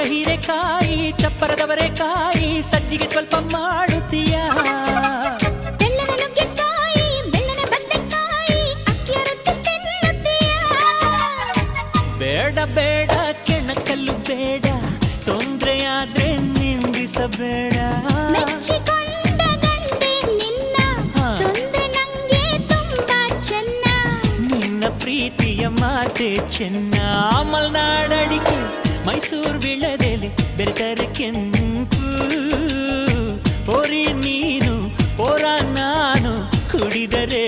ಹೀರೆಕಾಯಿ ಚಪ್ಪರದವರೆಕಾಯಿ ಸಜ್ಜಿಗೆ ಸ್ವಲ್ಪ ಮಾಡುತ್ತೀಯಾ ಬೆಳ್ಳನ ನುಗ್ಗೆಕಾಯಿ ಬೆಳ್ಳನ ಬದನೆಕಾಯಿ ಅಕ್ಕಿಯ ರೊಟ್ಟಿ ತಿನ್ನುತ್ತೀಯಾ ಬೇಡ ಬೇಡ ಕೆಣಕಲ್ಲು ಬೇಡ ತೊಂದ್ರೆಯಾದ್ರೆ ನಿಂದಿಸಬೇಡ ಮೆಚ್ಚಿಕೊಂಡ ಗಂಡೆ ನಿನ್ನ ತೊಂದ್ರೆ ನಂಗೆ ತುಂಬಾ ಚೆನ್ನ ನಿನ್ನ ಪ್ರೀತಿಯ ಮಾತೆ ಚೆನ್ನ ಮಲ್ನಾಡಡಿಕೆ ಮೈಸೂರು ವಿಳದೆಲೆ ಬೆರೆತರೆ ಕೆಂಪು ಪೋರಿ ನೀನು ಪೋರ ನಾನು ಕುಡಿದರೆ